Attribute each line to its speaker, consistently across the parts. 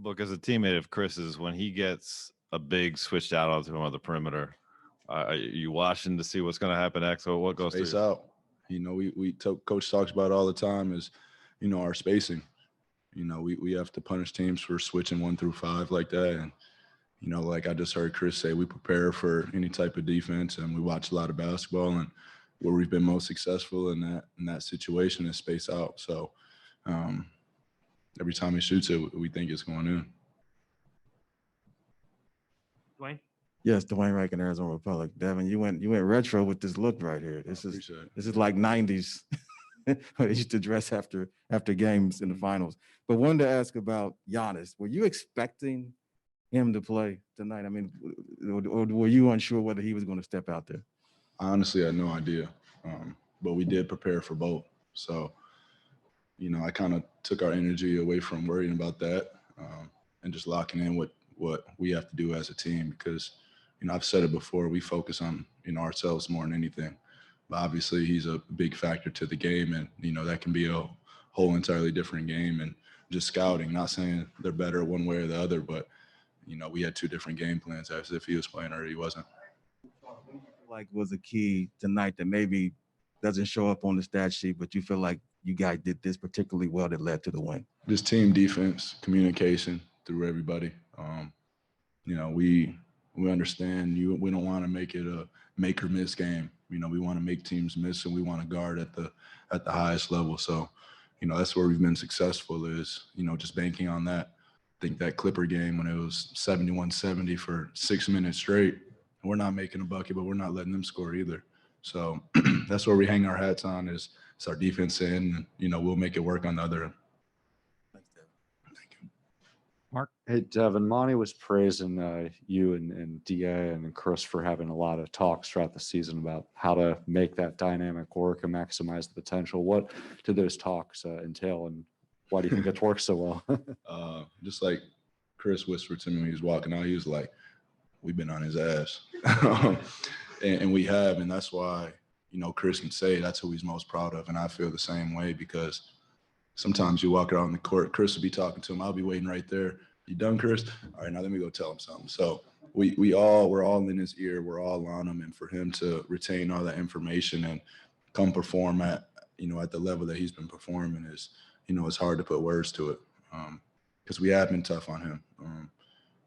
Speaker 1: Book, as a teammate of Chris's, when he gets a big switched out onto him on the perimeter, are you watching to see what's going to happen next, or what goes
Speaker 2: Space
Speaker 1: through?
Speaker 2: out. Coach talks about it all the time is, our spacing. We have to punish teams for switching 1 through 5 like that. And, like I just heard Chris say, we prepare for any type of defense, and we watch a lot of basketball, and where we've been most successful in that situation is space out. So every time he shoots it, we think it's going in.
Speaker 3: Dwayne?
Speaker 4: Yes, Dwayne Rankin, Arizona Republic. Devin, you went retro with this look right here. This is like 90s. They used to dress after games in the finals. But wanted to ask about Giannis. Were you expecting him to play tonight? I mean, or were you unsure whether he was going to step out there?
Speaker 2: I honestly had no idea, but we did prepare for both. So, I kind of took our energy away from worrying about that and just locking in what we have to do as a team because, I've said it before, we focus on, ourselves more than anything. But obviously he's a big factor to the game, and, that can be a whole entirely different game. And just scouting, not saying they're better one way or the other, but, we had 2 different game plans as if he was playing or he wasn't.
Speaker 4: Like was a key tonight that maybe doesn't show up on the stat sheet, but you feel like you guys did this particularly well that led to the win?
Speaker 2: Just team defense, communication through everybody. We understand we don't want to make it a make or miss game. We want to make teams miss, and we want to guard at the highest level. So, that's where we've been successful is, just banking on that. I think that Clipper game when it was 71-70 for 6 minutes straight, we're not making a bucket, but we're not letting them score either. So that's where we hang our hats on is our defense end, and, we'll make it work on the other end.
Speaker 4: Thanks, Devin.
Speaker 2: Thank you.
Speaker 3: Mark?
Speaker 5: Hey, Devin, Monty was praising you and DA and Chris for having a lot of talks throughout the season about how to make that dynamic work and maximize the potential. What did those talks entail, and why do you think it's worked so well?
Speaker 2: Just like Chris whispered to me when he was walking out, he was like, we've been on his ass. and we have, and that's why, Chris can say that's who he's most proud of. And I feel the same way because sometimes you walk around the court, Chris will be talking to him. I'll be waiting right there. You done, Chris? All right, now let me go tell him something. So we're all in his ear. We're all on him. And for him to retain all that information and come perform at the level that he's been performing is, it's hard to put words to it because we have been tough on him.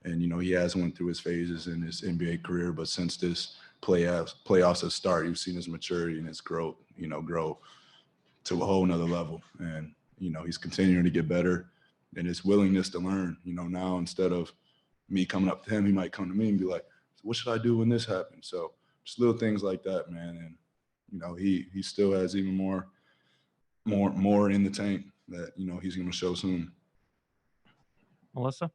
Speaker 2: And, he has went through his phases in his NBA career, but since this playoffs have started, you've seen his maturity and his growth, grow to a whole nother level. And, he's continuing to get better, and his willingness to learn, now instead of me coming up to him, he might come to me and be like, what should I do when this happens? So just little things like that, man. And, he still has even more in the tank that, he's going to show soon.
Speaker 3: Melissa?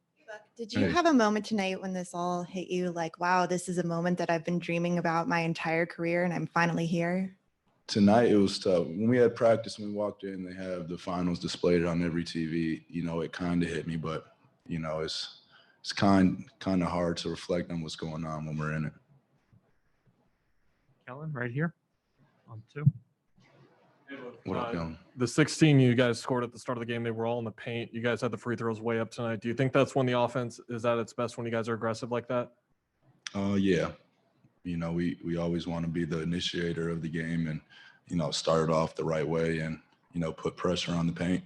Speaker 6: Did you have a moment tonight when this all hit you like, wow, this is a moment that I've been dreaming about my entire career and I'm finally here?
Speaker 2: Tonight, it was tough. When we had practice, when we walked in, they have the finals displayed on every TV. It kind of hit me, but, it's kind of hard to reflect on what's going on when we're in it.
Speaker 3: Kellen, right here on 2.
Speaker 2: What up, Kellen?
Speaker 7: The 16 you guys scored at the start of the game, they were all in the paint. You guys had the free throws way up tonight. Do you think that's when the offense is at its best, when you guys are aggressive like that?
Speaker 2: Yeah. We always want to be the initiator of the game and, start it off the right way and, put pressure on the paint.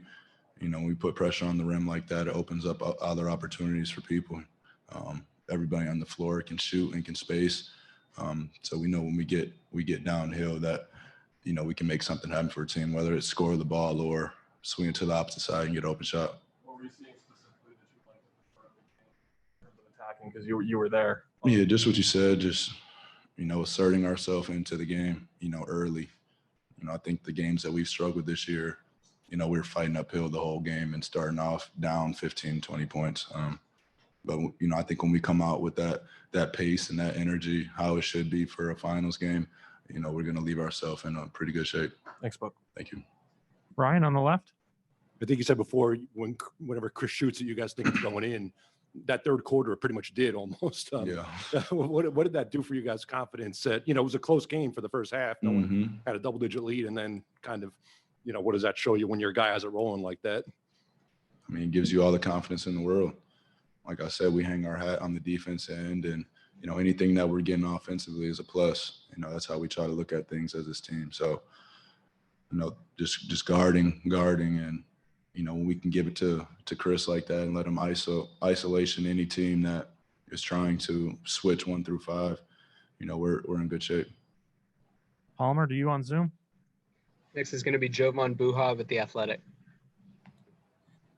Speaker 2: When we put pressure on the rim like that, it opens up other opportunities for people. Everybody on the floor can shoot and can space. So we know when we get downhill that, we can make something happen for a team, whether it's score the ball or swing it to the opposite side and get an open shot.
Speaker 7: What were you seeing specifically that you liked in terms of attacking, because you were there?
Speaker 2: Yeah, just what you said, just, asserting ourselves into the game, early. I think the games that we've struggled this year, we were fighting uphill the whole game and starting off down 15, 20 points. But, I think when we come out with that pace and that energy, how it should be for a finals game, we're going to leave ourselves in a pretty good shape.
Speaker 7: Thanks, Buck.
Speaker 2: Thank you.
Speaker 3: Ryan on the left?
Speaker 8: I think you said before, whenever Chris shoots it, you guys think it's going in. That third quarter, it pretty much did almost.
Speaker 2: Yeah.
Speaker 8: What did that do for you guys' confidence? That, it was a close game for the first half. No one had a double-digit lead, and then kind of, what does that show you when your guy has it rolling like that?
Speaker 2: I mean, it gives you all the confidence in the world. like I said, we hang our hat on the defense end, and anything that we're getting offensively is a plus. That's how we try to look at things as this team. So, just guarding, and when we can give it to Chris like that and let him isolation any team that is trying to switch 1 through 5, we're in good shape.
Speaker 3: Palmer, do you on Zoom?
Speaker 9: Next is going to be Jovan Buha with The Athletic.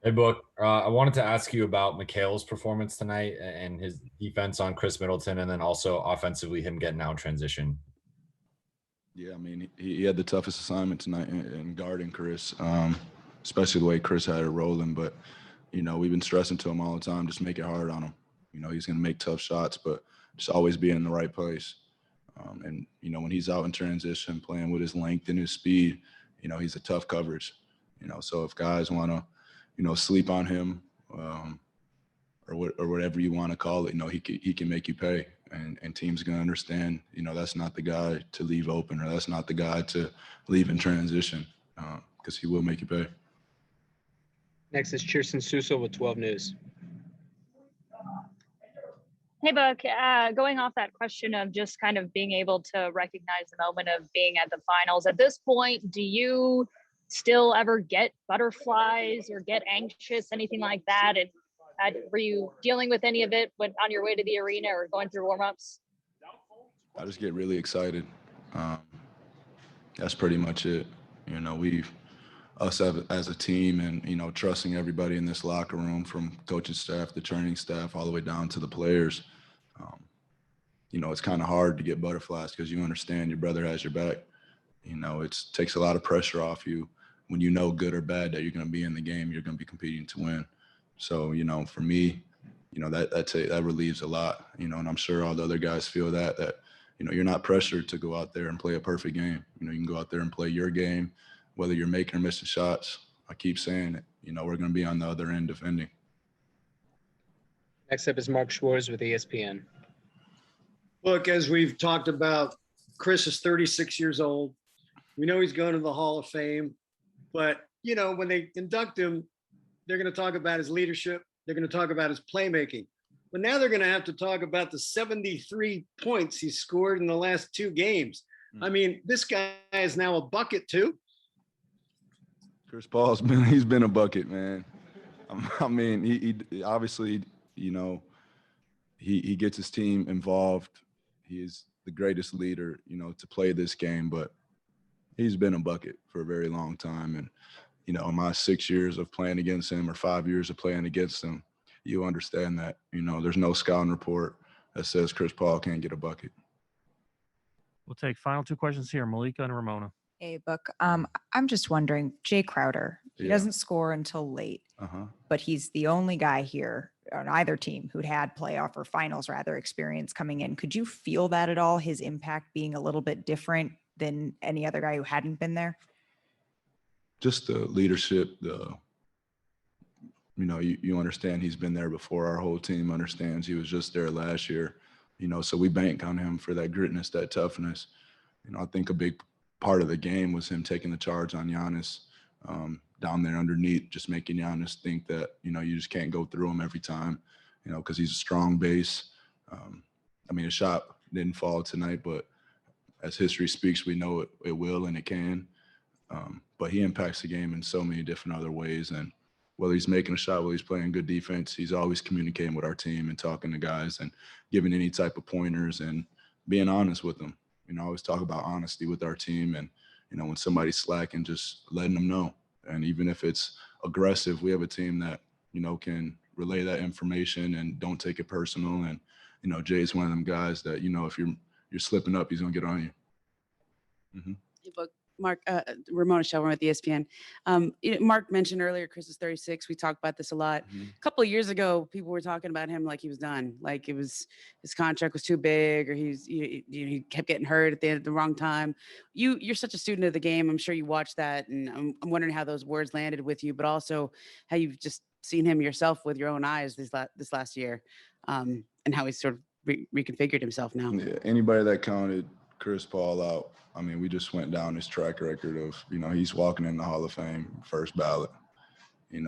Speaker 10: Hey, Book. I wanted to ask you about Mikhail's performance tonight and his defense on Chris Middleton, and then also offensively him getting out in transition.
Speaker 2: Yeah, I mean, he had the toughest assignment tonight in guarding Chris, especially the way Chris had it rolling. But, we've been stressing to him all the time, just make it hard on him. He's going to make tough shots, but just always be in the right place. And, when he's out in transition, playing with his length and his speed, he's a tough coverage. So if guys want to, sleep on him or whatever you want to call it, he can make you pay. And teams are going to understand, that's not the guy to leave open, or that's not the guy to leave in transition, because he will make you pay.
Speaker 9: Next is Kirsten Suso with 12 News.
Speaker 11: Hey, Buck, going off that question of just kind of being able to recognize the moment of being at the finals, at this point, do you still ever get butterflies or get anxious, anything like that? And were you dealing with any of it on your way to the arena or going through warm-ups?
Speaker 2: I just get really excited. That's pretty much it. Us as a team and, trusting everybody in this locker room, from coaching staff, the training staff, all the way down to the players. It's kind of hard to get butterflies because you understand your brother has your back. It takes a lot of pressure off you when good or bad that you're going to be in the game, you're going to be competing to win. So, for me, that relieves a lot, and I'm sure all the other guys feel that, you're not pressured to go out there and play a perfect game. You can go out there and play your game, whether you're making or missing shots. I keep saying it, we're going to be on the other end defending.
Speaker 9: Next up is Mark Schwartz with ESPN.
Speaker 12: Look, as we've talked about, Chris is 36 years old. We know he's going to the Hall of Fame, but, when they induct him, they're going to talk about his leadership. They're going to talk about his playmaking. But now they're going to have to talk about the 73 points he scored in the last 2 games. I mean, this guy is now a bucket too.
Speaker 2: Chris Paul's he's been a bucket, man. I mean, he obviously, he gets his team involved. He is the greatest leader, to play this game, but he's been a bucket for a very long time. And, in my 6 years of playing against him, or 5 years of playing against him, you understand that, there's no scouting report that says Chris Paul can't get a bucket.
Speaker 3: We'll take final 2 questions here, Malika and Ramona.
Speaker 13: Hey, Book. I'm just wondering, Jay Crowder, he doesn't score until late, but he's the only guy here on either team who'd had playoff or finals rather experience coming in. Could you feel that at all, his impact being a little bit different than any other guy who hadn't been there?
Speaker 2: Just the leadership, you understand he's been there before. Our whole team understands he was just there last year, so we bank on him for that gritness, that toughness. I think a big part of the game was him taking the charge on Giannis down there underneath, just making Giannis think that, you just can't go through him every time, because he's a strong base. His shot didn't fall tonight, but as history speaks, we know it will and it can. But he impacts the game in so many different other ways. And whether he's making a shot, whether he's playing good defense, he's always communicating with our team and talking to guys and giving any type of pointers and being honest with them. I always talk about honesty with our team, and, when somebody's slacking, just letting them know. And even if it's aggressive, we have a team that, can relay that information and don't take it personal. And, Jay's one of them guys that, if you're slipping up, he's going to get on you. Mm-hmm.
Speaker 14: Hey, Book. Mark, Ramona Shelburne with ESPN. Mark mentioned earlier, Chris is 36. We talked about this a lot. A couple of years ago, people were talking about him like he was done, like his contract was too big, or he kept getting hurt at the wrong time. You're such a student of the game. I'm sure you watched that, and I'm wondering how those words landed with you, but also how you've just seen him yourself with your own eyes this last year, and how he's sort of reconfigured himself now.
Speaker 2: Yeah, anybody that counted Chris Paul out, we just went down his track record of, he's walking in the Hall of Fame, first ballot,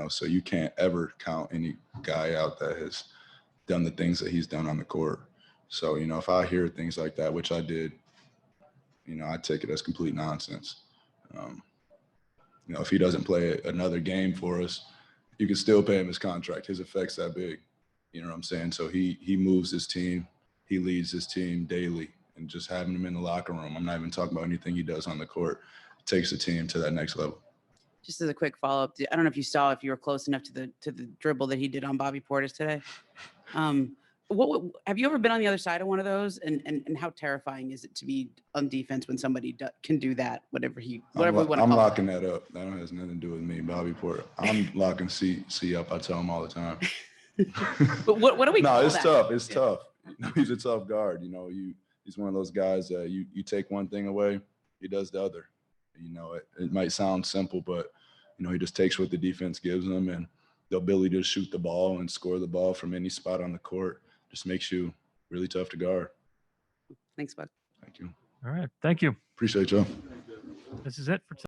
Speaker 2: so you can't ever count any guy out that has done the things that he's done on the court. So, you know, if I hear things like that, which I did, you know, I take it as complete nonsense. You know, if he doesn't play another game for us, you can still pay him his contract. His effect's that big. You know what I'm saying? So he moves his team. He leads his team daily. And just having him in the locker room, I'm not even talking about anything he does on the court, takes the team to that next level.
Speaker 14: Just as a quick follow-up, I don't know if you saw, if you were close enough to the dribble that he did on Bobby Portis today. What have you ever been on the other side of one of those? And how terrifying is it to be on defense when somebody can do that? Whatever we want to call it.
Speaker 2: I'm locking that up. That has nothing to do with me, Bobby Porter. I'm locking C up. I tell him all the time.
Speaker 14: But what do we?
Speaker 2: No,
Speaker 14: call
Speaker 2: it's
Speaker 14: that?
Speaker 2: tough. It's tough. You know, he's a tough guard. You know, he's one of those guys that you take one thing away, he does the other. You know, it might sound simple, but you know, he just takes what the defense gives him, and the ability to shoot the ball and score the ball from any spot on the court just makes you really tough to guard.
Speaker 14: Thanks, Buck.
Speaker 2: Thank you.
Speaker 3: All right. Thank you.
Speaker 2: Appreciate y'all.
Speaker 3: This is it for today.